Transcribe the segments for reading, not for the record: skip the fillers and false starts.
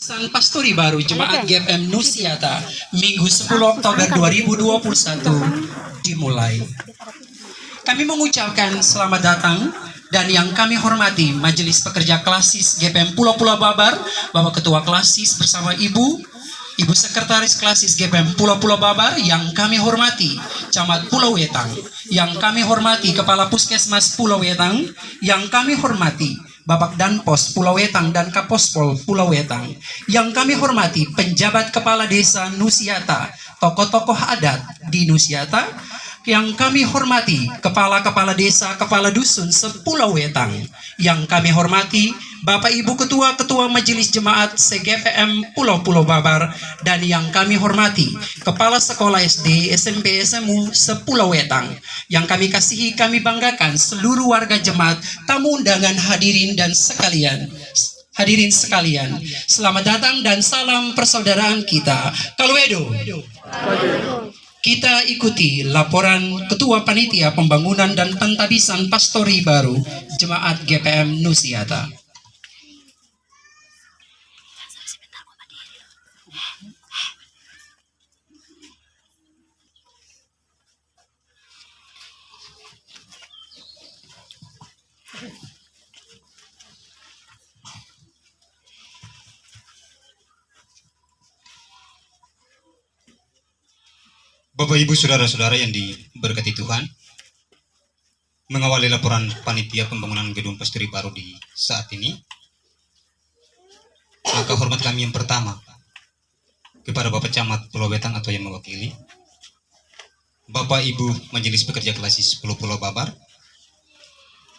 San Pastori Baru Jemaat GPM Nusiata Minggu 10 Oktober 2021 dimulai. Kami mengucapkan selamat datang dan yang kami hormati Majelis Pekerja Klasis GPM Pulau-Pulau Babar, Bapak Ketua Klasis bersama Ibu Sekretaris Klasis GPM Pulau-Pulau Babar, yang kami hormati Camat Pulau Wetang, yang kami hormati Kepala Puskesmas Pulau Wetang, yang kami hormati Bapak Danpos Pulau Wetang dan Kapospol Pulau Wetang, yang kami hormati penjabat kepala desa Nusiata, tokoh-tokoh adat di Nusiata, yang kami hormati kepala-kepala desa, kepala dusun sepulau Wetang, yang kami hormati Bapak Ibu Ketua-Ketua Majelis Jemaat CGPM Pulau-Pulau Babar, dan yang kami hormati Kepala Sekolah SD, SMP, SMU sepulau Wetang, yang kami kasihi, kami banggakan seluruh warga jemaat, tamu undangan, hadirin sekalian, selamat datang dan salam persaudaraan kita. Kaluedo. Kita ikuti laporan Ketua Panitia Pembangunan dan Pentabisan Pastori Baru Jemaat GPM Nusiata. Bapak Ibu Saudara-saudara yang diberkati Tuhan, mengawali laporan Panitia Pembangunan Gedung Pastori Baru di saat ini, maka hormat kami yang pertama kepada Bapak Camat Pulau Wetang atau yang mewakili, Bapak Ibu Majelis Pekerja Klasis Pulau-Pulau Babar,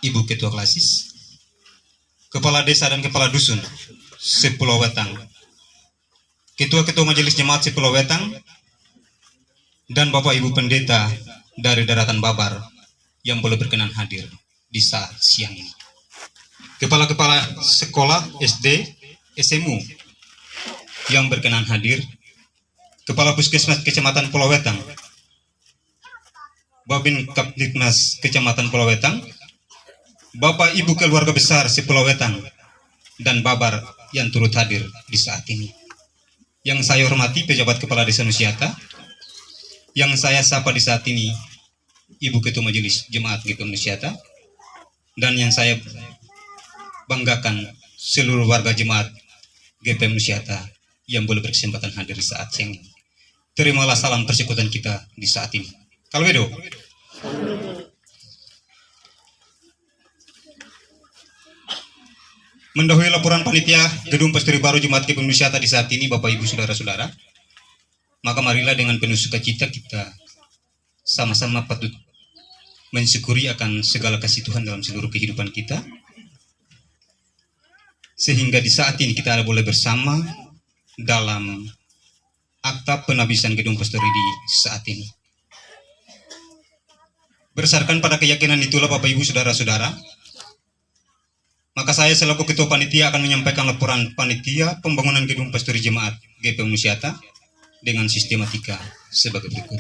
Ibu Ketua Klasis, Kepala Desa dan Kepala Dusun sepulau Wetang, Ketua-Ketua Majelis Jemaat sepulau Wetang, dan Bapak Ibu Pendeta dari daratan Babar yang boleh berkenan hadir di saat siang ini. Kepala-kepala sekolah SD, SMU yang berkenan hadir, Kepala Puskesmas Kecamatan Pulau Wetang, Babin Kapdikmas Kecamatan Pulau Wetang, Bapak Ibu keluarga besar sepulau Wetang, dan Babar yang turut hadir di saat ini. Yang saya hormati pejabat Kepala Desa Nusiata, yang saya sapa di saat ini Ibu Ketua Majelis Jemaat GPM Nusiata, dan yang saya banggakan seluruh warga jemaat GPM Nusiata yang boleh berkesempatan hadir di saat siang ini. Terimalah salam persekutuan kita di saat ini. Kaluedo. Mendahului laporan Panitia Gedung Pastori Baru Jemaat GPM Nusiata di saat ini, Bapak Ibu Saudara-saudara, maka marilah dengan penuh sukacita kita sama-sama patut mensyukuri akan segala kasih Tuhan dalam seluruh kehidupan kita, sehingga di saat ini kita boleh bersama dalam akta penabisan Gedung Pastori di saat ini. Berdasarkan pada keyakinan itulah Bapak Ibu Saudara-saudara, maka saya selaku Ketua Panitia akan menyampaikan laporan Panitia Pembangunan Gedung Pastori Jemaat GPM Nusiata dengan sistematika sebagai berikut.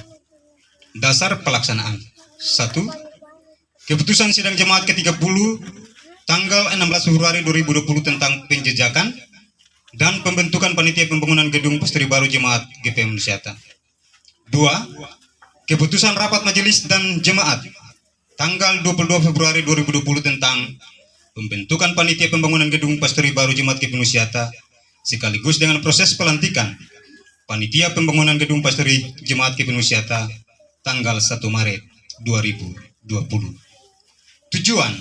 Dasar pelaksanaan. 1. Keputusan Sidang Jemaat ke-30 tanggal 16 Februari 2020 tentang penjejakan dan pembentukan Panitia Pembangunan Gedung Pastori Baru Jemaat GPM Nusiata. 2. Keputusan Rapat Majelis dan Jemaat tanggal 22 Februari 2020 tentang pembentukan Panitia Pembangunan Gedung Pastori Baru Jemaat GPM Nusiata sekaligus dengan proses pelantikan Panitia Pembangunan Gedung Pastori Jemaat GPM Nusiata tanggal 1 Maret 2020. Tujuan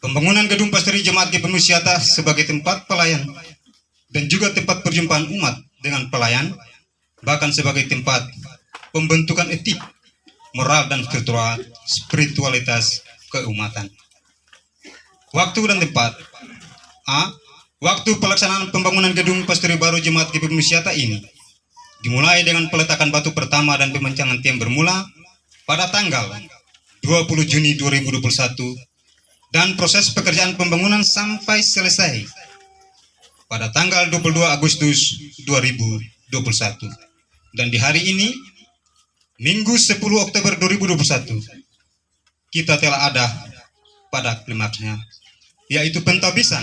pembangunan Gedung Pastori Jemaat GPM Nusiata sebagai tempat pelayan dan juga tempat perjumpaan umat dengan pelayan, bahkan sebagai tempat pembentukan etik, moral dan spiritualitas keumatan. Waktu dan tempat. A. Waktu pelaksanaan pembangunan Gedung Pastori Baru Jemaat GPM Nusiata ini dimulai dengan peletakan batu pertama dan pemancangan tiang bermula pada tanggal 20 Juni 2021 dan proses pekerjaan pembangunan sampai selesai pada tanggal 22 Agustus 2021. Dan di hari ini, Minggu 10 Oktober 2021, kita telah ada pada klimaksnya, yaitu pentabisan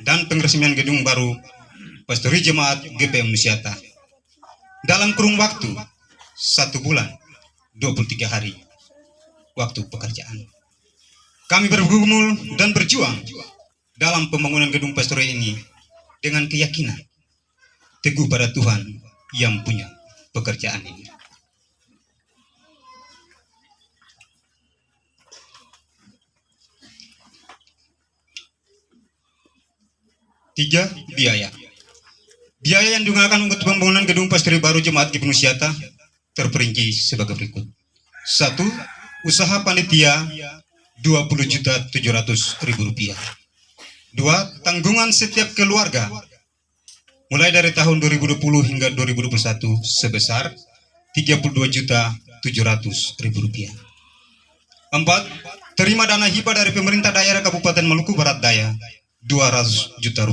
dan pengresmian gedung baru Pastori Jemaat GPM Nusiata dalam kurun waktu 1 bulan 23 hari waktu pekerjaan. Kami bergumul dan berjuang dalam pembangunan gedung pastori ini dengan keyakinan teguh pada Tuhan yang punya pekerjaan ini. Tiga, biaya. Biaya yang digunakan untuk pembangunan gedung pastori baru Jemaat GPM Nusiata terperinci sebagai berikut. 1. Usaha panitia Rp20.700.000. 2. Tanggungan setiap keluarga mulai dari tahun 2020 hingga 2021 sebesar Rp32.700.000. 4. Terima dana hibah dari pemerintah daerah Kabupaten Maluku Barat Daya Rp200 juta.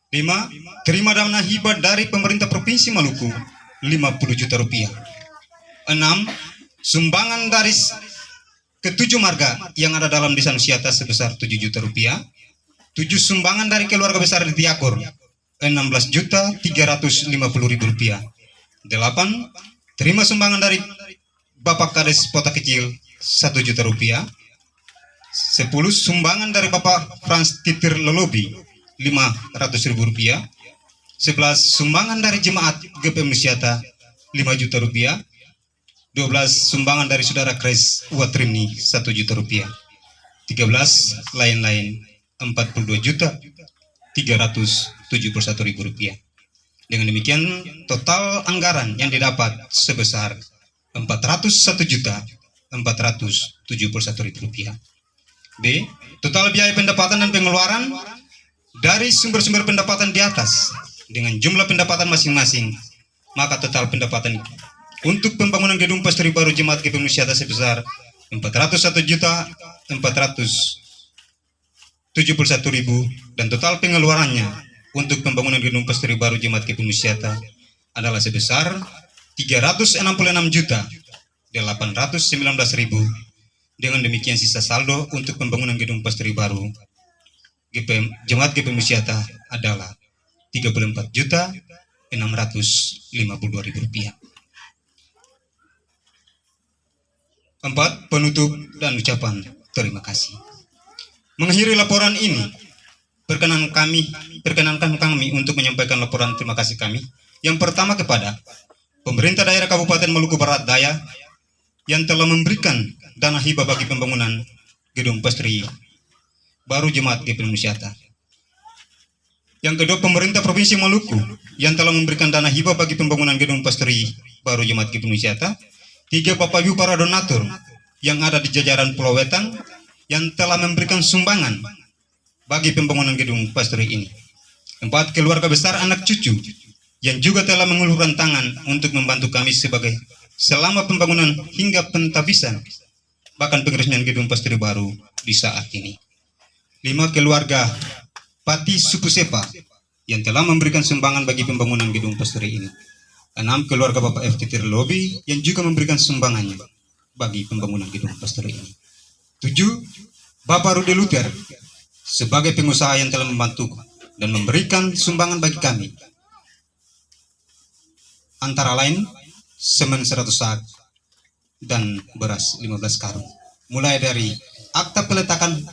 5. Terima dana hibah dari pemerintah Provinsi Maluku Rp50 juta. 6. Sumbangan dari ketujuh marga yang ada dalam desa Nusiata sebesar Rp7 juta. 7. Sumbangan dari keluarga besar di Tiakor Rp16.350.000. 8. Terima sumbangan dari Bapak Kades Kota Kecil Rp1 juta. 10. Sumbangan dari Bapak Frans Titir Lolobi Rp500.000. 11. Sumbangan dari Jemaat GPM Nusiata Rp5 juta. 12. Sumbangan dari Saudara Kres Watrimni Rp1 juta. 13. Lain-lain Rp42.371.000. Dengan demikian total anggaran yang didapat sebesar Rp401.471.000. B. Total biaya pendapatan dan pengeluaran dari sumber-sumber pendapatan di atas dengan jumlah pendapatan masing-masing, maka total pendapatan untuk pembangunan gedung pastori baru Jemaat GPM Nusiata sebesar Rp401.471.000 dan total pengeluarannya untuk pembangunan gedung pastori baru Jemaat GPM Nusiata adalah sebesar Rp366.819.000. Dengan demikian sisa saldo untuk pembangunan gedung pastori baru Jemaat GPM Nusiata adalah Rp34.652.000. 4. Penutup dan ucapan terima kasih. Mengakhiri laporan ini, perkenankan kami untuk menyampaikan laporan terima kasih kami. Yang pertama kepada pemerintah daerah Kabupaten Maluku Barat Daya yang telah memberikan dana hibah bagi pembangunan gedung pastori baru Jemaat GPM Nusiata. Yang kedua, pemerintah Provinsi Maluku yang telah memberikan dana hibah bagi pembangunan gedung pastori baru Jemaat GPM Nusiata. 3. Bapak Ibu para donatur yang ada di jajaran Pulau Wetan yang telah memberikan sumbangan bagi pembangunan gedung pastori ini. 4. Keluarga besar anak cucu yang juga telah mengulurkan tangan untuk membantu kami selama pembangunan hingga pentabisan bahkan pengeresmian gedung pastori baru di saat ini. 5. Keluarga Pati Suku Sepa yang telah memberikan sumbangan bagi pembangunan gedung pastori ini. 6. Keluarga Bapak F. Titir Lobby yang juga memberikan sumbangannya bagi pembangunan gedung pastori ini. 7. Bapak Rudy Luther sebagai pengusaha yang telah membantu dan memberikan sumbangan bagi kami, antara lain semen 100 sak dan beras 15 karung. Mulai dari akta peletakan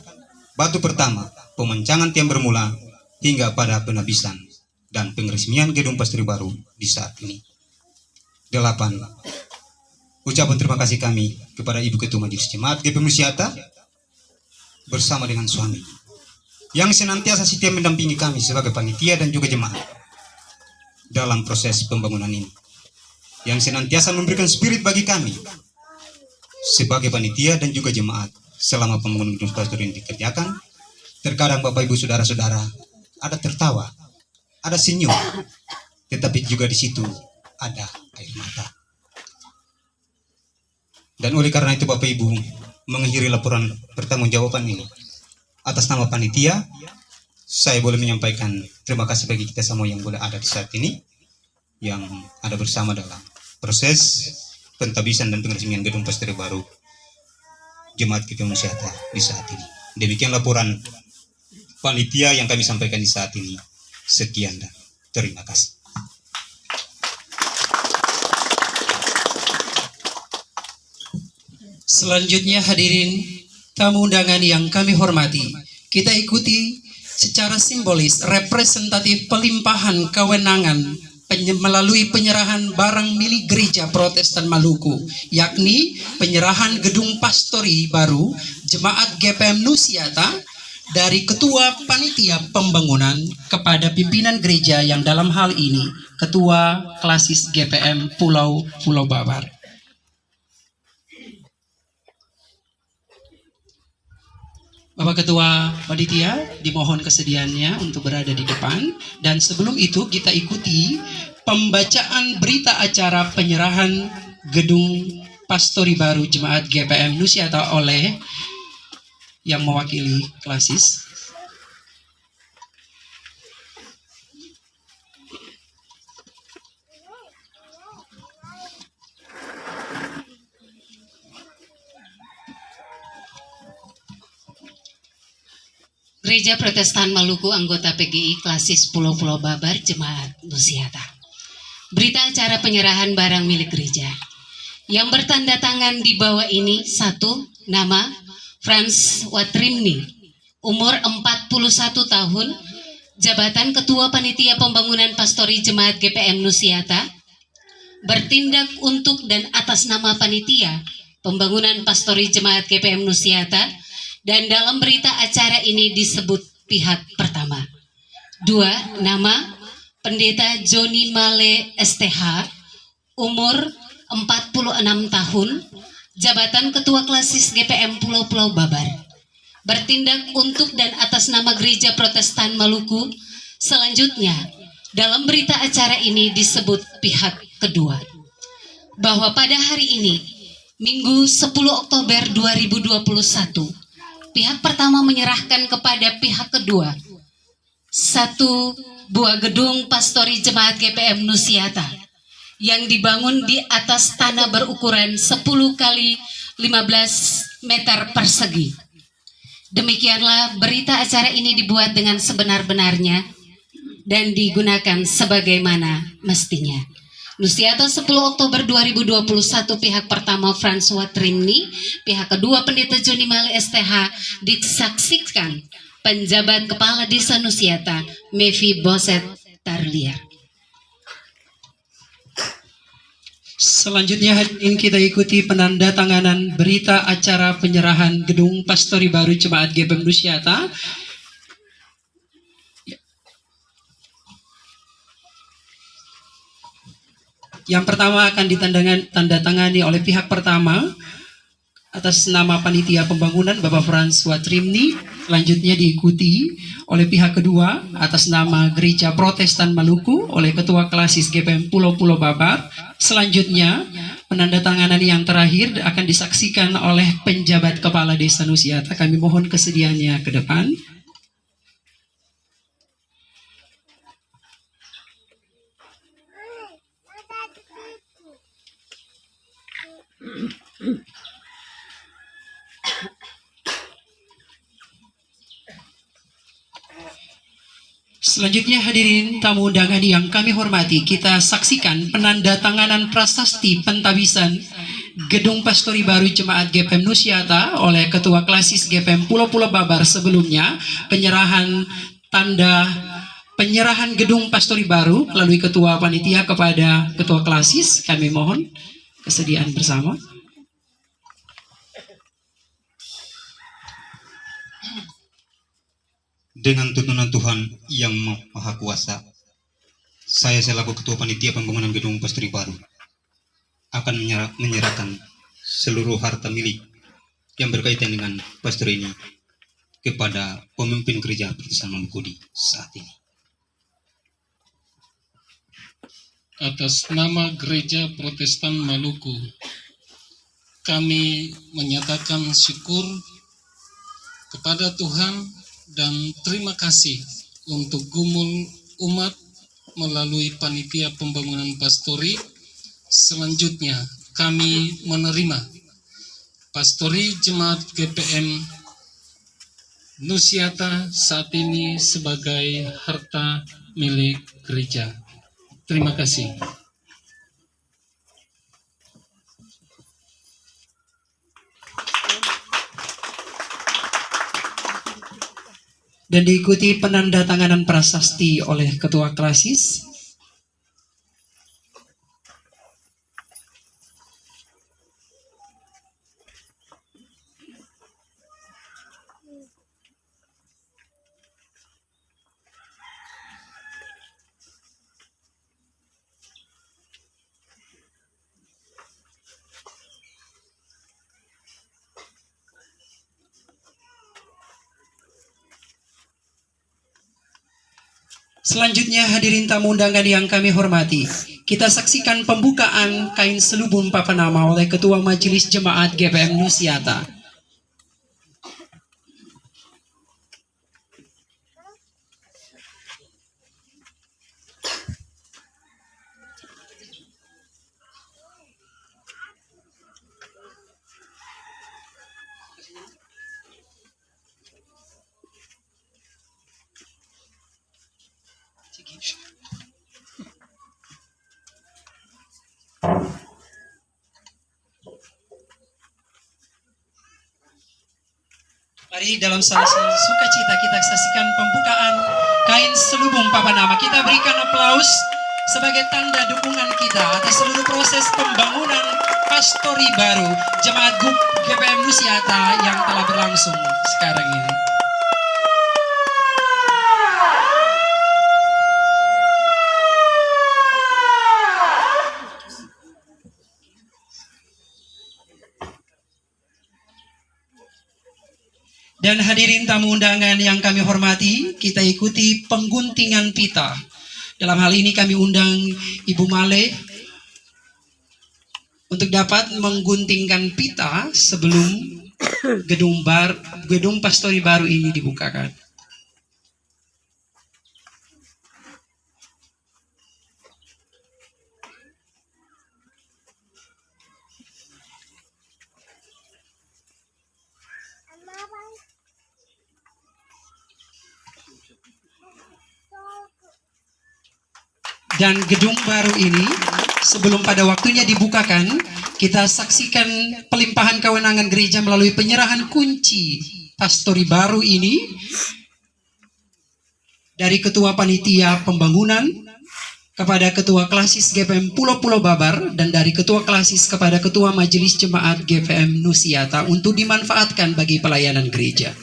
batu pertama, pemancangan tiang bermula, hingga pada penabisan dan pengeresmian gedung pastori baru di saat ini. 8. Ucapan terima kasih kami kepada Ibu Ketua Majelis Jemaat GPM Nusiata bersama dengan suami yang senantiasa setia mendampingi kami sebagai panitia dan juga jemaat dalam proses pembangunan ini, yang senantiasa memberikan spirit bagi kami sebagai panitia dan juga jemaat selama pembangunan gedung pastori ini dikerjakan. Terkadang Bapak Ibu saudara-saudara ada tertawa, ada senyum, tetapi juga di situ ada air mata. Dan oleh karena itu Bapak Ibu, mengakhiri laporan pertanggungjawaban ini atas nama panitia, saya boleh menyampaikan terima kasih bagi kita semua yang boleh ada di saat ini, yang ada bersama dalam proses pentabisan dan pengeresmian gedung pastori baru Jemaat GPM Nusiata di saat ini. Demikian laporan panitia yang kami sampaikan di saat ini. Sekian dan Terima kasih. Selanjutnya hadirin tamu undangan yang kami hormati, kita ikuti secara simbolis representatif pelimpahan kewenangan melalui penyerahan barang milik Gereja Protestan Maluku, yakni penyerahan gedung pastori baru Jemaat GPM Nusiata dari Ketua Panitia Pembangunan kepada pimpinan gereja yang dalam hal ini Ketua Klasis GPM Pulau Babar. Bapak Ketua Panitia dimohon kesediaannya untuk berada di depan, dan sebelum itu kita ikuti pembacaan berita acara penyerahan gedung pastori baru Jemaat GPM Nusiata oleh yang mewakili Klasis. Gereja Protestan Maluku anggota PGI Klasis Pulau Babar Jemaat Nusiata. Berita acara penyerahan barang milik gereja. Yang bertanda tangan di bawah ini: 1. Nama Frans Watrimni, umur 41 tahun, jabatan Ketua Panitia Pembangunan Pastori Jemaat GPM Nusiata, bertindak untuk dan atas nama Panitia Pembangunan Pastori Jemaat GPM Nusiata, dan dalam berita acara ini disebut pihak pertama. 2. Nama Pendeta Joni Male STH, umur 46 tahun, jabatan Ketua Klasis GPM Pulau Babar, bertindak untuk dan atas nama Gereja Protestan Maluku. Selanjutnya, dalam berita acara ini disebut pihak kedua, bahwa pada hari ini, Minggu 10 Oktober 2021, pihak pertama menyerahkan kepada pihak kedua 1 buah gedung pastori Jemaat GPM Nusiata yang dibangun di atas tanah berukuran 10 kali 15 meter persegi. Demikianlah berita acara ini dibuat dengan sebenar-benarnya dan digunakan sebagaimana mestinya. Nusiata 10 Oktober 2021, pihak pertama Frans Watrimni, pihak kedua Pendeta Joni Male STH, disaksikan penjabat Kepala Desa Nusiata Mevi Boset Tarliar. Selanjutnya hadirin kita ikuti penandatanganan berita acara penyerahan gedung pastori baru Jemaat GPM Nusiata. Yang pertama akan ditandatangani oleh pihak pertama atas nama Panitia Pembangunan Bapak Frans Watrimni. Selanjutnya diikuti oleh pihak kedua atas nama Gereja Protestan Maluku oleh Ketua Klasis GPM Pulau Babar. Selanjutnya penandatanganan yang terakhir akan disaksikan oleh penjabat Kepala Desa Nusiata. Kami mohon kesediaannya ke depan. Selanjutnya hadirin tamu undangan yang kami hormati, kita saksikan penandatanganan prasasti pentabisan gedung pastori baru Jemaat GPM Nusiata oleh Ketua Klasis GPM Pulau Babar. Sebelumnya penyerahan gedung pastori baru melalui Ketua Panitia kepada Ketua Klasis. Kami mohon kesediaan bersama. Dengan tuntunan Tuhan yang Maha Kuasa, saya selaku Ketua Panitia Pembangunan Gedung Pastori Baru akan menyerahkan seluruh harta milik yang berkaitan dengan pastori ini kepada pemimpin Gereja Protestan Maluku saat ini. Atas nama Gereja Protestan Maluku, kami menyatakan syukur kepada Tuhan dan terima kasih untuk gumul umat melalui Panitia Pembangunan Pastori. Selanjutnya kami menerima Pastori Jemaat GPM Nusiata saat ini sebagai harta milik gereja. Terima kasih. Dan diikuti penandatanganan prasasti oleh Ketua Klasis. Selanjutnya hadirin tamu undangan yang kami hormati, kita saksikan pembukaan kain selubung papanama oleh Ketua Majelis Jemaat GPM Nusiata. Mari dalam salah sukacita kita saksikan pembukaan kain selubung papanama. Kita berikan aplaus sebagai tanda dukungan kita atas seluruh proses pembangunan pastori baru Jemaat GPM Nusiata yang telah berlangsung sekarang ini. Dan hadirin tamu undangan yang kami hormati, kita ikuti pengguntingan pita. Dalam hal ini kami undang Ibu Male untuk dapat mengguntingkan pita sebelum gedung pastori baru ini dibukakan. Dan gedung baru ini sebelum pada waktunya dibukakan, kita saksikan pelimpahan kewenangan gereja melalui penyerahan kunci pastori baru ini dari Ketua Panitia Pembangunan kepada Ketua Klasis GPM Pulau-Pulau Babar dan dari Ketua Klasis kepada Ketua Majelis Jemaat GPM Nusiata untuk dimanfaatkan bagi pelayanan gereja.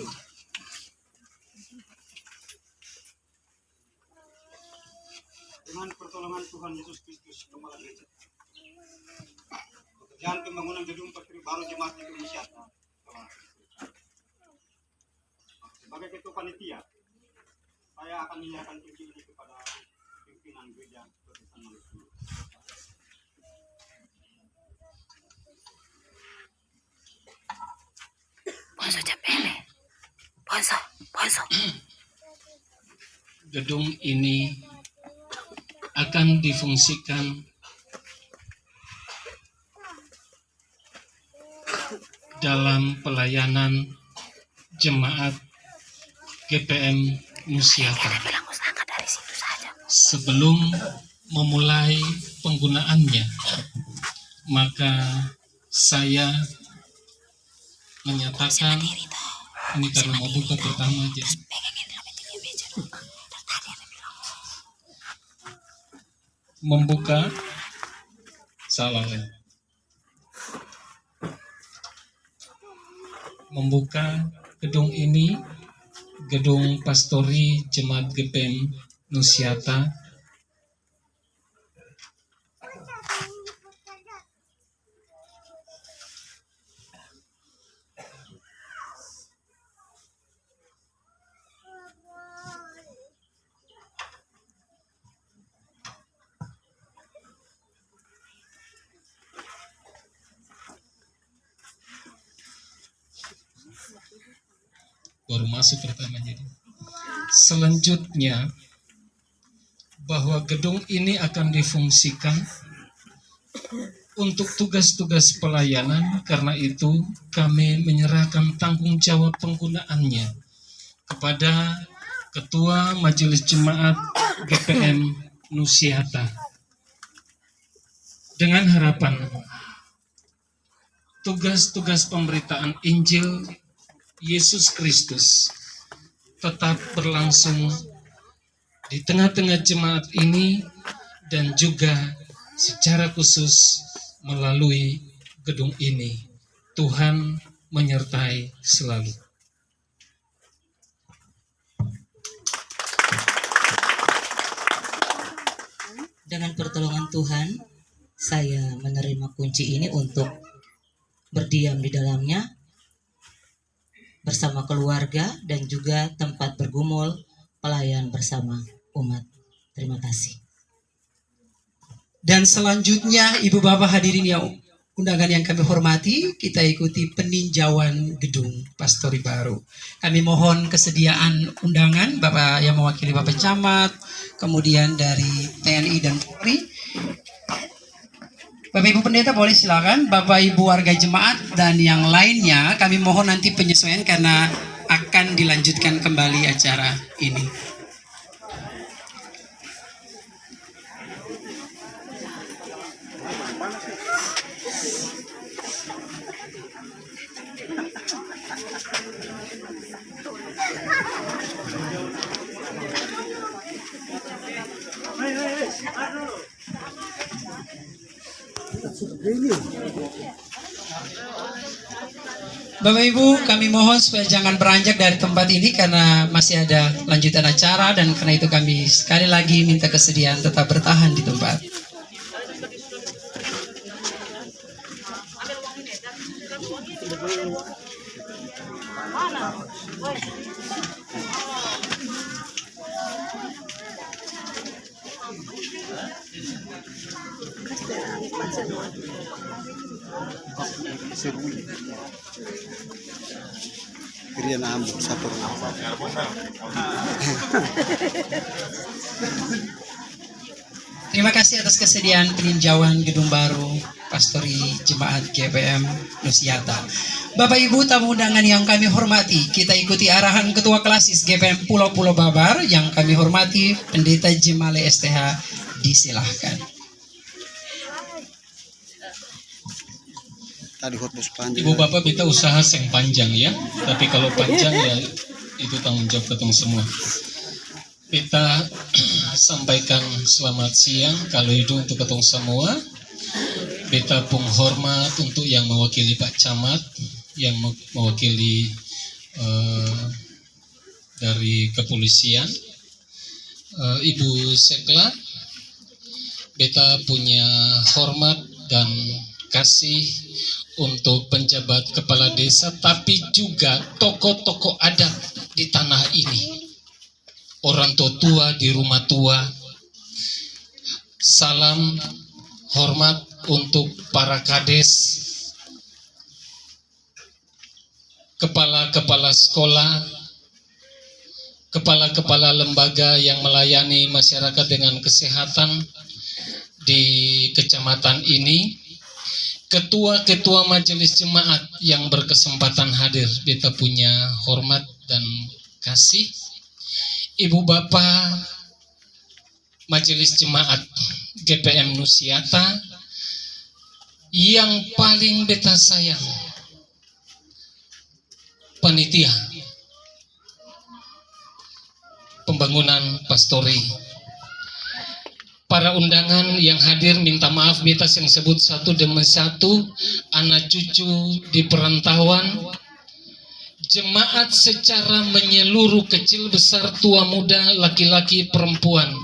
Dengan pertolongan Tuhan Yesus Kristus, Kepala Gereja, pekerjaan pembangunan gedung pastori baru Jemaat GPM Nusiata. Sebagai Ketua Panitia, saya akan menyerahkan kunci ini kepada pimpinan gereja Protestan Maluku. Gedung ini akan difungsikan dalam pelayanan Jemaat GPM Nusiata. Sebelum memulai penggunaannya, maka saya menyatakan ini karena mau buka pertama aja. Membuka salah ya. Membuka gedung ini, gedung pastori Jemaat GPM Nusiata, baru masuk pertama jadi. Selanjutnya bahwa gedung ini akan difungsikan untuk tugas-tugas pelayanan, karena itu kami menyerahkan tanggung jawab penggunaannya kepada Ketua Majelis Jemaat GPM Nusiata dengan harapan tugas-tugas pemberitaan Injil Yesus Kristus tetap berlangsung di tengah-tengah jemaat ini dan juga secara khusus melalui gedung ini. Tuhan menyertai selalu. Dengan pertolongan Tuhan, saya menerima kunci ini untuk berdiam di dalamnya bersama keluarga dan juga tempat bergumul pelayan bersama umat. Terima kasih. Dan selanjutnya Ibu Bapak hadirin yang undangan yang kami hormati, kita ikuti peninjauan gedung Pastori baru. Kami mohon kesediaan undangan Bapak yang mewakili Bapak Camat, kemudian dari TNI dan Polri. Bapak Ibu Pendeta boleh silakan, Bapak Ibu warga jemaat dan yang lainnya kami mohon nanti penyesuaian karena akan dilanjutkan kembali acara ini. Bapak Ibu, kami mohon supaya jangan beranjak dari tempat ini karena masih ada lanjutan acara dan karena itu kami sekali lagi minta kesediaan tetap bertahan di tempat. Terima kasih atas kesediaan peninjauan gedung baru Pastori Jemaat GPM Nusiata. Bapak Ibu tamu undangan yang kami hormati, kita ikuti arahan Ketua Klasis GPM Pulau-Pulau Babar yang kami hormati Pendeta Jemale STH, disilahkan. Ibu Bapak kita usaha yang panjang ya, tapi kalau panjang ya itu tanggung jawab ketemu semua. Kita sampaikan selamat siang kalau itu untuk ketemu semua. Beta pun hormat untuk yang mewakili Pak Camat, yang mewakili dari kepolisian, Ibu Sekla. Beta punya hormat dan kasih untuk penjabat kepala desa, tapi juga tokoh-tokoh adat di tanah ini, orang tua di rumah tua. Salam hormat untuk para kades, kepala-kepala sekolah, kepala-kepala lembaga yang melayani masyarakat dengan kesehatan di kecamatan ini, ketua-ketua majelis jemaat yang berkesempatan hadir. Beta punya hormat dan kasih. Ibu Bapak majelis jemaat GPM Nusiata yang paling beta sayang, panitia pembangunan Pastori, para undangan yang hadir, minta maaf beta yang sebut satu demi satu, anak cucu di perantauan, jemaat secara menyeluruh, kecil besar tua muda, laki-laki perempuan.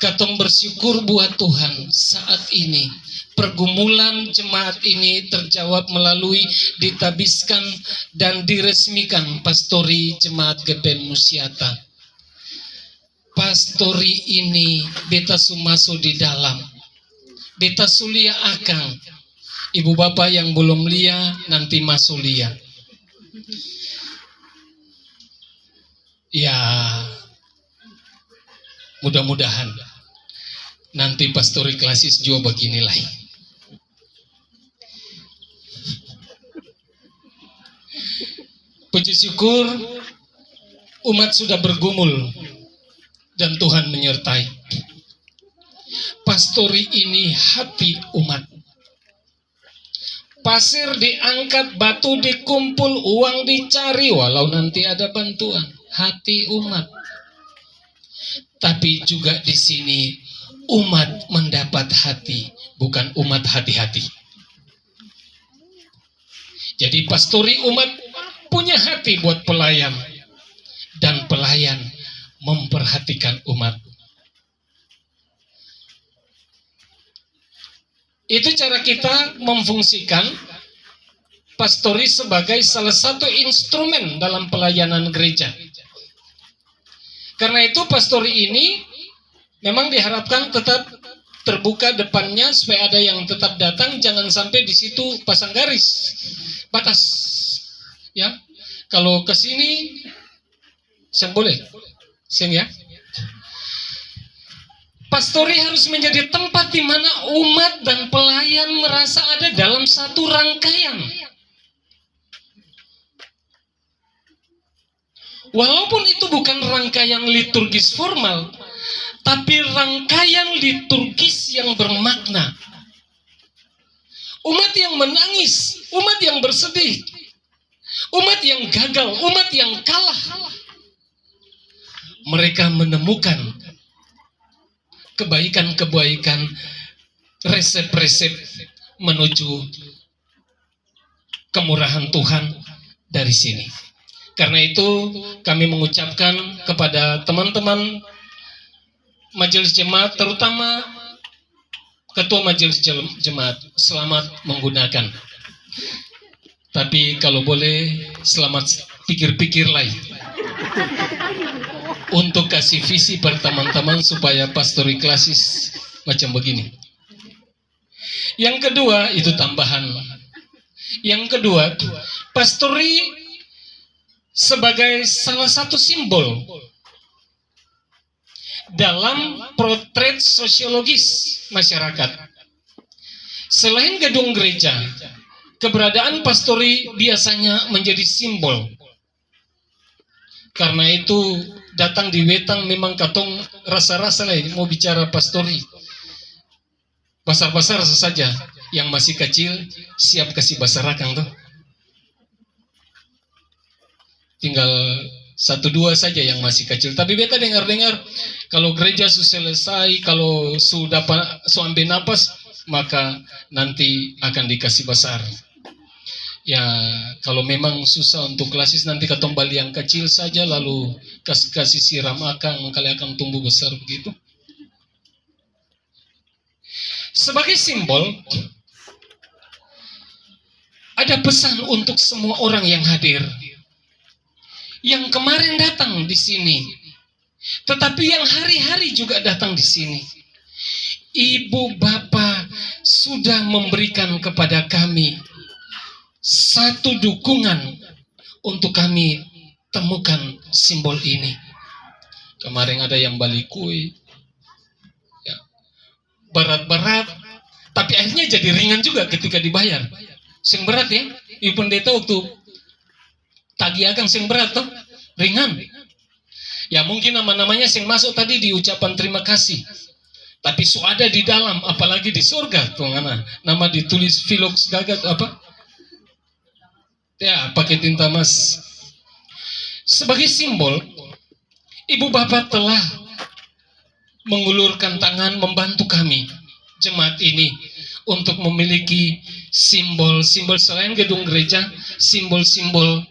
Katong bersyukur buat Tuhan saat ini pergumulan jemaat ini terjawab melalui ditabiskan dan diresmikan Pastori Jemaat GPM Nusiata. Pastori ini beta sumaso di dalam, beta sulia akang. Ibu bapak yang belum lia nanti masuk lia. Ya, mudah-mudahan nanti Pastori Klasis juga beginilah. Puji syukur umat sudah bergumul dan Tuhan menyertai. pastori ini hati umat. Pasir diangkat, batu dikumpul, uang dicari, walau nanti ada bantuan. Hati umat. Tapi juga di sini umat mendapat hati, bukan umat hati-hati. Jadi pastori umat punya hati buat pelayan, dan pelayan memperhatikan umat. Itu cara kita memfungsikan pastori sebagai salah satu instrumen dalam pelayanan gereja. Karena itu pastori ini memang diharapkan tetap terbuka depannya supaya ada yang tetap datang, jangan sampai di situ pasang garis batas. Ya, kalau ke sini saya boleh, sini ya. Pastori harus menjadi tempat di mana umat dan pelayan merasa ada dalam satu rangkaian. Walaupun itu bukan rangkaian liturgis formal, tapi rangkaian liturgis yang bermakna. Umat yang menangis, umat yang bersedih, umat yang gagal, umat yang kalah. Mereka menemukan kebaikan-kebaikan, resep-resep menuju kemurahan Tuhan dari sini. Karena itu kami mengucapkan kepada teman-teman majelis jemaat, terutama ketua majelis jemaat, selamat menggunakan. Tapi kalau boleh selamat pikir-pikir lagi untuk kasih visi per teman-teman supaya pastori klasis macam begini. Yang kedua itu tambahan. Yang kedua, pastori sebagai salah satu simbol dalam potret sosiologis masyarakat. Selain gedung gereja, keberadaan pastori biasanya menjadi simbol. Karena itu datang di Wetang memang katong rasa-rasa lah mau bicara pastori. Pasar-pasar saja yang masih kecil siap kasih basarakan tuh. Tinggal 1-2 saja yang masih kecil. Tapi beta dengar-dengar kalau gereja sudah selesai, kalau sudah ambil napas, maka nanti akan dikasih besar. Ya, kalau memang susah untuk klasis, nanti ketong bali yang kecil saja, lalu kasih siram akang, kalian akan tumbuh besar begitu. Sebagai simbol, ada pesan untuk semua orang yang hadir, yang kemarin datang di sini, tetapi yang hari-hari juga datang di sini. Ibu Bapa sudah memberikan kepada kami satu dukungan untuk kami temukan simbol ini. Kemarin ada yang balik kue, ya, berat-berat, tapi akhirnya jadi ringan juga ketika dibayar. Sing berat ya, Ibu Pendeta waktu tagih akan sing berat tuh, ringan. Ya mungkin nama-namanya sing masuk tadi di ucapan terima kasih. Tapi su ada di dalam, apalagi di surga tuh nama ditulis Philox Gagat apa? Ya, pakai tinta emas. Sebagai simbol, Ibu Bapak telah mengulurkan tangan membantu kami, jemaat ini, untuk memiliki simbol-simbol selain gedung gereja, simbol-simbol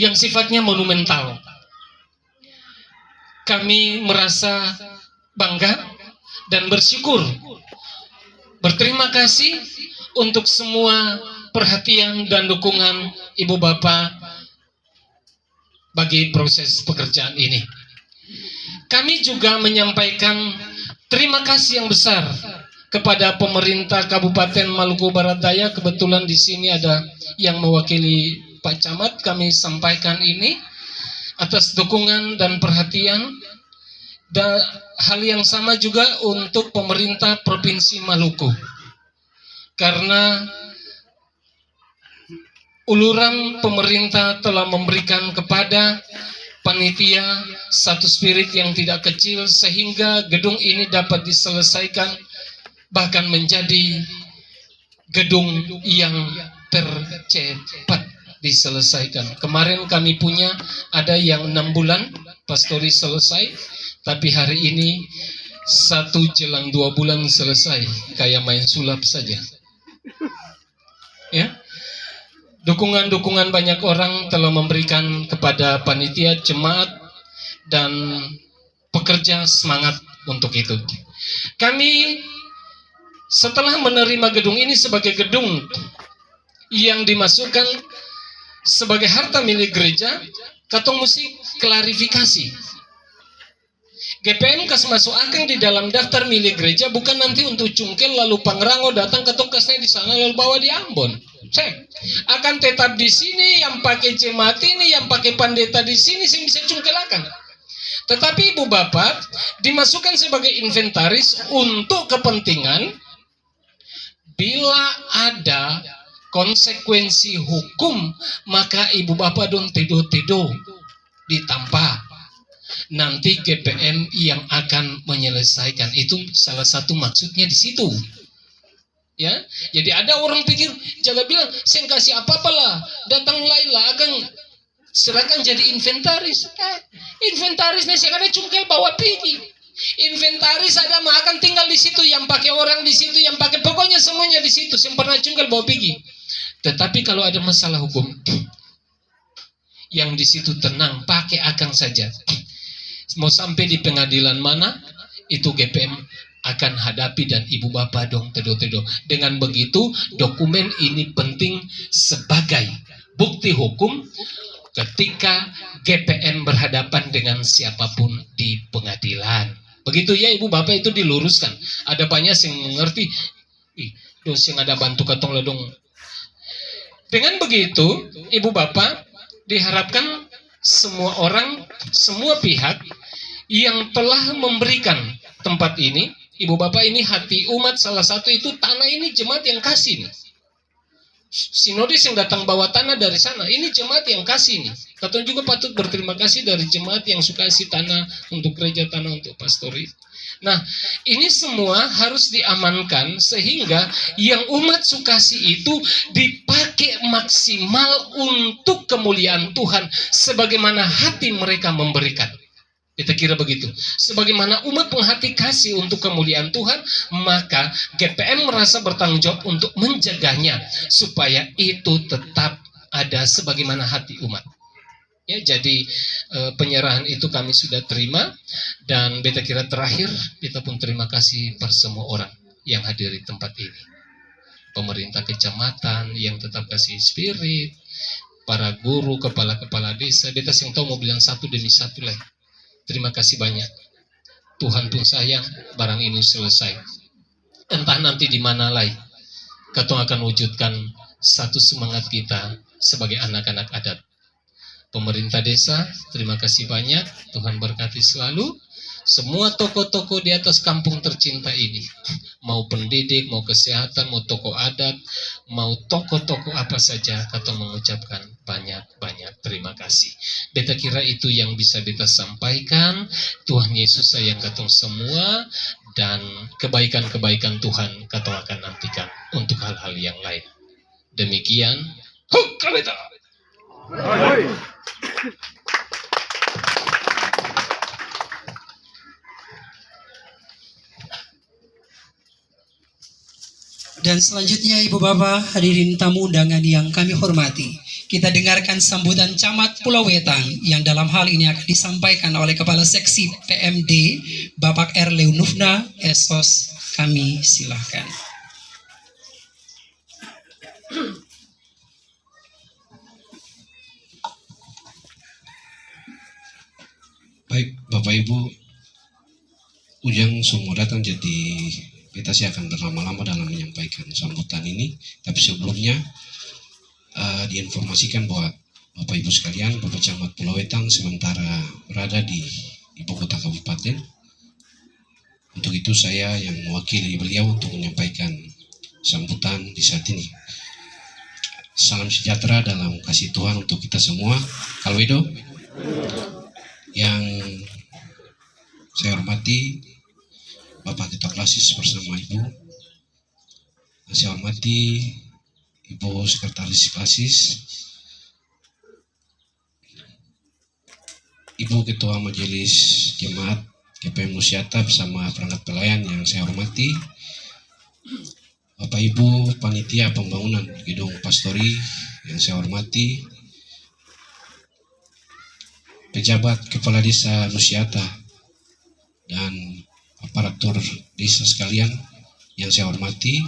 yang sifatnya monumental. Kami merasa bangga dan bersyukur, berterima kasih untuk semua perhatian dan dukungan Ibu Bapak bagi proses pekerjaan ini. Kami juga menyampaikan terima kasih yang besar kepada pemerintah Kabupaten Maluku Barat Daya. Kebetulan di sini ada yang mewakili Pak Camat. Kami sampaikan ini atas dukungan dan perhatian. Dan hal yang sama juga untuk pemerintah Provinsi Maluku. Karena uluran pemerintah telah memberikan kepada panitia, satu spirit yang tidak kecil, sehingga gedung ini dapat diselesaikan, bahkan menjadi gedung yang tercepat diselesaikan. Kemarin kami punya ada yang 6 bulan pastori selesai, tapi hari ini 1 jelang 2 bulan selesai, kayak main sulap saja. Ya, dukungan-dukungan banyak orang telah memberikan kepada panitia, jemaat, dan pekerja semangat untuk itu. Kami setelah menerima gedung ini sebagai gedung yang dimasukkan sebagai harta milik gereja, katong mesti klarifikasi. GPM kas masuk akang di dalam daftar milik gereja bukan nanti untuk cungkel lalu Pangrango datang katong kasnya di sana lalu bawa di Ambon. Cek, akan tetap di sini, yang pakai jemaat ini, yang pakai pendeta di sini, sih bisa cungkel akan. Tetapi ibu bapak dimasukkan sebagai inventaris untuk kepentingan bila ada konsekuensi hukum, maka ibu bapak don tedo-tedo ditampa. Nanti GPM yang akan menyelesaikan. Itu salah satu maksudnya di situ. Ya, jadi ada orang pikir, jangan bilang, saya kasih apa-apa lah, datang Laila akan serahkan jadi inventaris. Inventarisnya saya akan cungkel bawa pergi. Inventaris ada mah akan tinggal di situ, yang pakai orang di situ, yang pakai pokoknya semuanya di situ, yang pernah cungkel bawa pergi. Tetapi kalau ada masalah hukum, yang di situ tenang, pakai akang saja. Mau sampai di pengadilan mana, itu GPM akan hadapi dan ibu bapak dong tedo-tedo. Dengan begitu, dokumen ini penting sebagai bukti hukum ketika GPM berhadapan dengan siapapun di pengadilan. Begitu ya ibu bapak, itu diluruskan. Ada banyak yang mengerti, dong sing ada bantu katong lah dong. Dengan begitu, ibu bapak diharapkan semua orang, semua pihak yang telah memberikan tempat ini, ibu bapak, ini hati umat, salah satu itu tanah ini jemaat yang kasih nih. Sinodis yang datang bawa tanah dari sana, ini jemaat yang kasih nih. Katong juga patut berterima kasih dari jemaat yang suka kasih tanah untuk gereja, tanah untuk pastori. Nah, ini semua harus diamankan sehingga yang umat sukasi itu dipakai maksimal untuk kemuliaan Tuhan sebagaimana hati mereka memberikan. Kita kira begitu. Sebagaimana umat penghati kasih untuk kemuliaan Tuhan, maka GPM merasa bertanggung jawab untuk menjaganya supaya itu tetap ada sebagaimana hati umat. Ya, jadi penyerahan itu kami sudah terima, dan beta kira terakhir beta pun terima kasih per semua orang yang hadir di tempat ini. Pemerintah kecamatan yang tetap kasih spirit, para guru, kepala-kepala desa, beta sing tahu mau bilang satu demi satu lah. Terima kasih banyak. Tuhan pun sayang barang ini selesai. Entah nanti di mana lagi katong akan wujudkan satu semangat kita sebagai anak-anak adat. Pemerintah desa, terima kasih banyak. Tuhan berkati selalu. Semua toko-toko di atas kampung tercinta ini, mau pendidik, mau kesehatan, mau toko adat, mau toko-toko apa saja, kata mengucapkan banyak-banyak terima kasih. Beta kira itu yang bisa beta sampaikan. Tuhan Yesus sayang katong semua, dan kebaikan-kebaikan Tuhan katong akan nantikan untuk hal-hal yang lain. Demikian, beta. Dan selanjutnya Ibu Bapak, hadirin tamu undangan yang kami hormati, kita dengarkan sambutan Camat Pulau Wetan yang dalam hal ini akan disampaikan oleh Kepala Seksi PMD Bapak R. Leunufna Esos. Kami silahkan. Baik, Bapak Ibu, Ujang semua datang, jadi kita sih akan berlama-lama dalam menyampaikan sambutan ini. Tapi sebelumnya diinformasikan bahwa Bapak Ibu sekalian, Bapak Camat Pulau Wetan sementara berada di ibu kota kabupaten. Untuk itu saya yang mewakili beliau untuk menyampaikan sambutan di saat ini. Salam sejahtera dalam kasih Tuhan untuk kita semua. Kalwedo. Yang saya hormati Bapak Ketua Klasis bersama Ibu, yang saya hormati Ibu Sekretaris Klasis, Ibu Ketua Majelis Jemaat GPM Nusiata bersama perangkat pelayan yang saya hormati, Bapak Ibu Panitia Pembangunan Gedung Pastori yang saya hormati, pejabat Kepala Desa Nusiata dan aparatur desa sekalian yang saya hormati,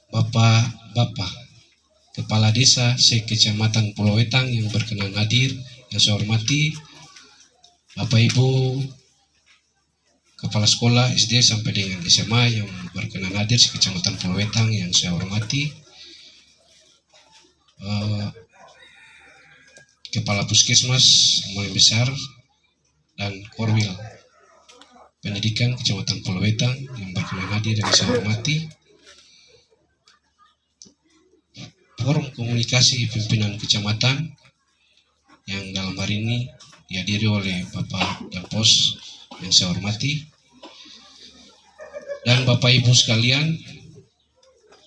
Bapak-Bapak Kepala Desa se-Kecamatan Pulau Wetang yang berkenan hadir yang saya hormati, Bapak Ibu Kepala Sekolah SD sampai dengan SMA yang berkenan hadir se-Kecamatan Pulau Wetang yang saya hormati, Kepala Puskesmas Mulai Besar dan Korwil Pendidikan Kecamatan Pulau Wetang yang berkenan hadir yang saya hormati, Forum Komunikasi Pimpinan Kecamatan yang dalam hari ini dihadiri oleh Bapak Dalpos yang saya hormati, dan Bapak Ibu sekalian,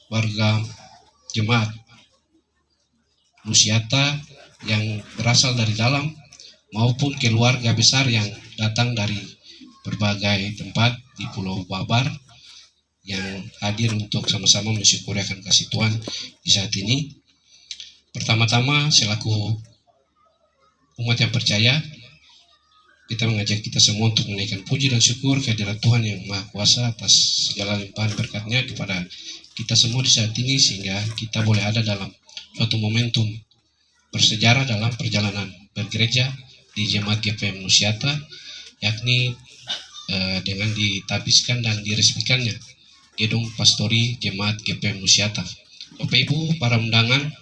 warga jemaat Nusiata yang berasal dari dalam maupun keluarga besar yang datang dari berbagai tempat di Pulau Babar yang hadir untuk sama-sama mensyukuri akan kasih Tuhan di saat ini. Pertama-tama selaku umat yang percaya, kita mengajak kita semua untuk menaikkan puji dan syukur kehadirat Tuhan yang Maha Kuasa atas segala limpahan berkat-Nya kepada kita semua di saat ini, sehingga kita boleh ada dalam suatu momentum bersejarah dalam perjalanan bergereja di Jemaat GPM Nusiata, yakni dengan ditabiskan dan diresmikannya Gedung Pastori Jemaat GPM Nusiata. Bapak Ibu, para undangan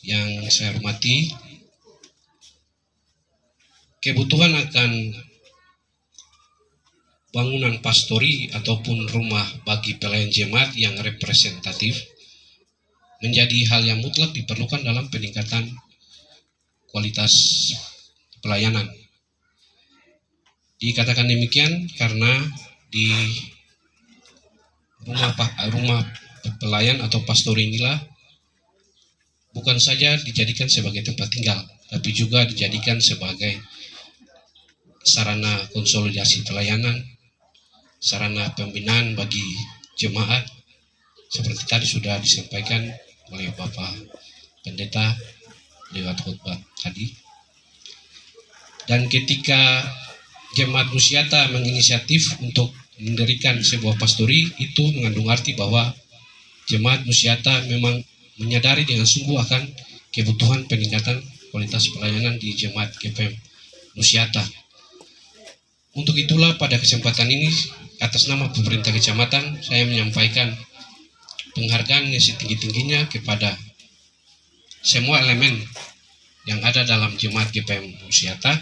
yang saya hormati, kebutuhan akan bangunan pastori ataupun rumah bagi pelayan jemaat yang representatif menjadi hal yang mutlak diperlukan dalam peningkatan kualitas pelayanan. Dikatakan demikian karena di rumah pelayan atau pastori inilah bukan saja dijadikan sebagai tempat tinggal, tapi juga dijadikan sebagai sarana konsolidasi pelayanan, sarana pembinaan bagi jemaat, seperti tadi sudah disampaikan oleh Bapak Pendeta lewat khotbah tadi. Dan ketika Jemaat Nusiata menginisiatif untuk mendirikan sebuah pastori, itu mengandung arti bahwa Jemaat Nusiata memang menyadari dengan sungguh akan kebutuhan peningkatan kualitas pelayanan di Jemaat GPM Nusiata. Untuk itulah pada kesempatan ini, atas nama pemerintah kecamatan, saya menyampaikan penghargaan yang setinggi-tingginya kepada semua elemen yang ada dalam Jemaat GPM Nusiata,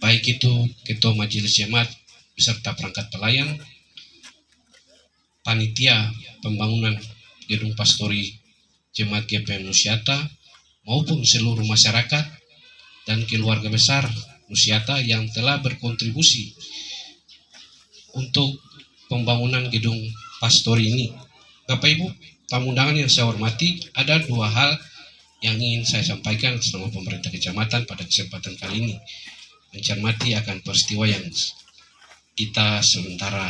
baik itu Ketua Majelis Jemaat beserta perangkat pelayan, panitia pembangunan Gedung Pastori Jemaat GPM Nusiata, maupun seluruh masyarakat dan keluarga besar Nusiata yang telah berkontribusi untuk pembangunan Gedung Pastori ini. Bapak Ibu, tamu undangan yang saya hormati, ada dua hal yang ingin saya sampaikan selama pemerintah kecamatan pada kesempatan kali ini, mencermati akan peristiwa yang kita sementara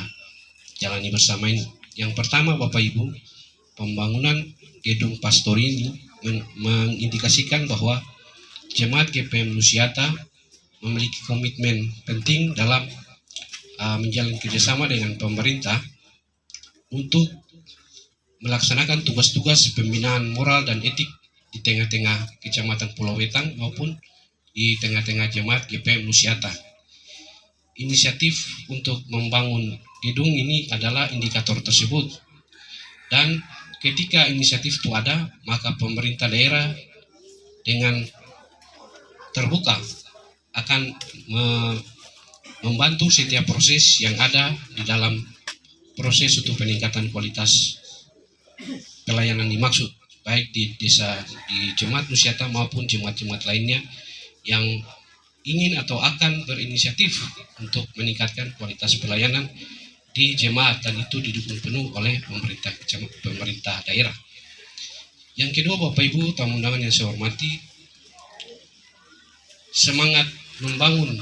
jalani bersama ini. Yang pertama, Bapak Ibu, pembangunan Gedung Pastori ini mengindikasikan bahwa Jemaat GPM Nusiata memiliki komitmen penting dalam menjalin kerjasama dengan pemerintah untuk melaksanakan tugas-tugas pembinaan moral dan etik di tengah-tengah Kecamatan Pulau Wetang maupun di tengah-tengah Jemaat GPM Nusiata. Inisiatif untuk membangun gedung ini adalah indikator tersebut, dan ketika inisiatif itu ada, maka pemerintah daerah dengan terbuka akan membantu setiap proses yang ada di dalam proses untuk peningkatan kualitas pelayanan dimaksud, baik di desa, di Jemaat Nusiata maupun jemaat-jemaat lainnya yang ingin atau akan berinisiatif untuk meningkatkan kualitas pelayanan di jemaat, dan itu didukung penuh oleh pemerintah daerah. Yang kedua, Bapak Ibu tamu undangan yang saya hormati, semangat membangun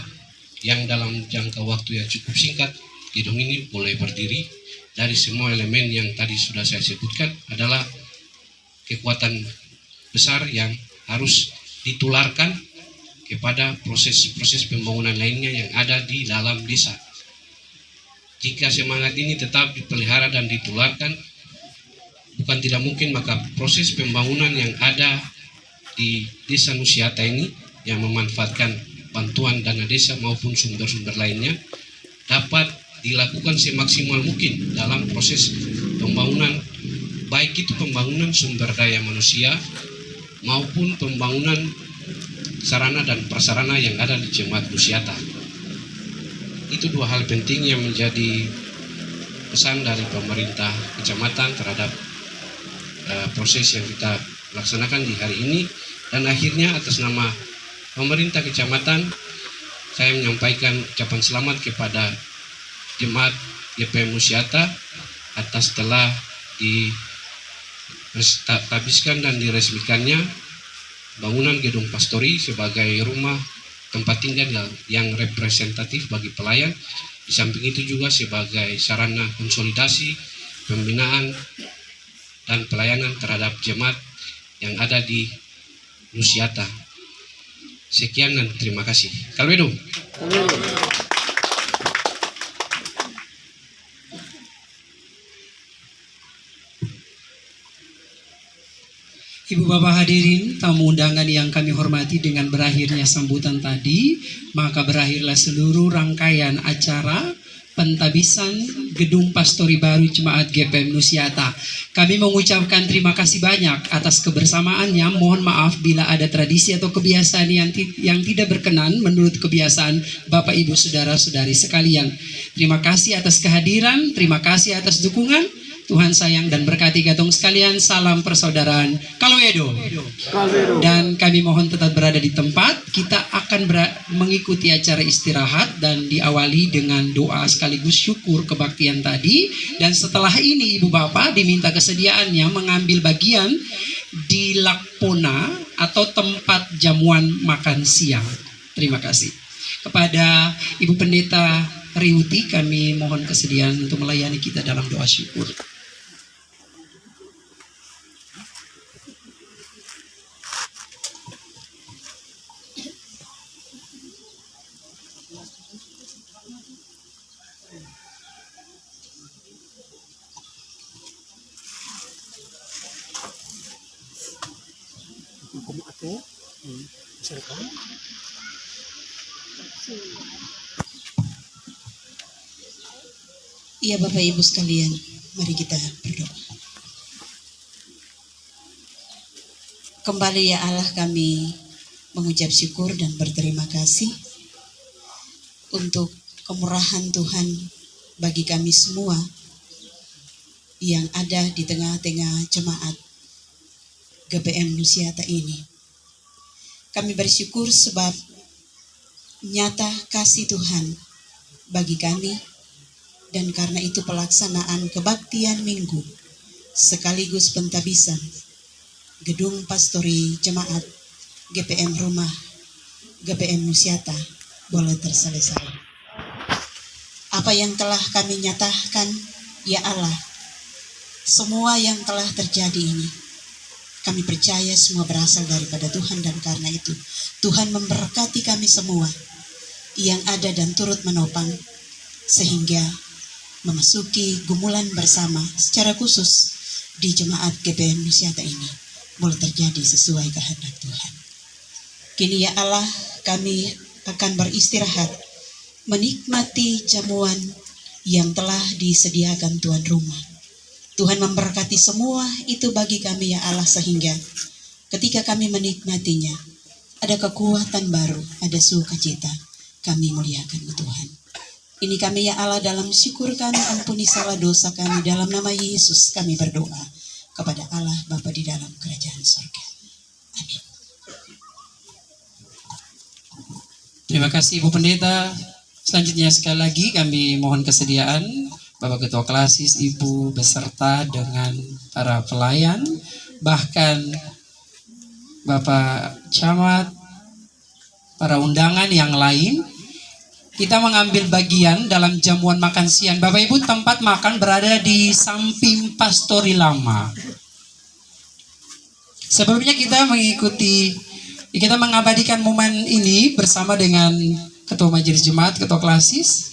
yang dalam jangka waktu yang cukup singkat gedung ini boleh berdiri dari semua elemen yang tadi sudah saya sebutkan adalah kekuatan besar yang harus ditularkan kepada proses-proses pembangunan lainnya yang ada di dalam desa. Jika semangat ini tetap dipelihara dan ditularkan, bukan tidak mungkin maka proses pembangunan yang ada di Desa Nusiata ini yang memanfaatkan bantuan dana desa maupun sumber-sumber lainnya dapat dilakukan semaksimal mungkin dalam proses pembangunan, baik itu pembangunan sumber daya manusia maupun pembangunan sarana dan prasarana yang ada di Jemaat Nusiata. Itu dua hal penting yang menjadi pesan dari pemerintah kecamatan terhadap proses yang kita laksanakan di hari ini. Dan akhirnya atas nama pemerintah kecamatan saya menyampaikan ucapan selamat kepada Jemaat GPM Nusiata atas telah dihabiskan dan diresmikannya bangunan gedung pastori sebagai rumah tempat tinggal yang representatif bagi pelayan. Di samping itu juga sebagai sarana konsolidasi, pembinaan, dan pelayanan terhadap jemaat yang ada di Nusiata. Sekian dan terima kasih. Kalwedo. Ibu Bapak hadirin, tamu undangan yang kami hormati, dengan berakhirnya sambutan tadi, maka berakhirlah seluruh rangkaian acara pentabisan Gedung Pastori Baru Jemaat GPM Nusiata. Kami mengucapkan terima kasih banyak atas kebersamaannya. Mohon maaf bila ada tradisi atau kebiasaan yang tidak berkenan menurut kebiasaan Bapak Ibu Saudara-saudari sekalian. Terima kasih atas kehadiran, terima kasih atas dukungan. Tuhan sayang dan berkati gatong sekalian. Salam persaudaraan. Kalwedo. Dan kami mohon tetap berada di tempat. Kita akan mengikuti acara istirahat dan diawali dengan doa sekaligus syukur kebaktian tadi. Dan setelah ini Ibu Bapak diminta kesediaannya mengambil bagian di Lakpona atau tempat jamuan makan siang. Terima kasih. Kepada Ibu Pendeta Riuti kami mohon kesediaan untuk melayani kita dalam doa syukur. Iya Bapak Ibu sekalian, mari kita berdoa. Kembali ya Allah, kami mengucap syukur dan berterima kasih untuk kemurahan Tuhan bagi kami semua yang ada di tengah-tengah jemaat GPM Nusiata ini. Kami bersyukur sebab nyata kasih Tuhan bagi kami, dan karena itu pelaksanaan kebaktian minggu sekaligus pentabisan Gedung Pastori Jemaat GPM Rumah GPM Nusiata boleh terselesai. Apa yang telah kami nyatakan, ya Allah, semua yang telah terjadi ini, kami percaya semua berasal daripada Tuhan, dan karena itu Tuhan memberkati kami semua yang ada dan turut menopang sehingga memasuki gumulan bersama secara khusus di Jemaat GPM Nusiata ini boleh terjadi sesuai kehendak Tuhan. Kini ya Allah, kami akan beristirahat menikmati jamuan yang telah disediakan tuan rumah. Tuhan memberkati semua itu bagi kami ya Allah, sehingga ketika kami menikmatinya ada kekuatan baru, ada sukacita. Kami muliakan Tuhan. Ini kami ya Allah, dalam syukur kami, ampuni salah dosa kami, dalam nama Yesus kami berdoa kepada Allah Bapa di dalam kerajaan surga. Amin. Terima kasih Ibu Pendeta. Selanjutnya sekali lagi kami mohon kesediaan Bapak Ketua Klasis, Ibu beserta dengan para pelayan, bahkan Bapak Camat, para undangan yang lain. Kita mengambil bagian dalam jamuan makan siang. Bapak Ibu, tempat makan berada di samping pastori lama. Sebelumnya kita mengabadikan momen ini bersama dengan Ketua Majelis Jemaat, Ketua Klasis.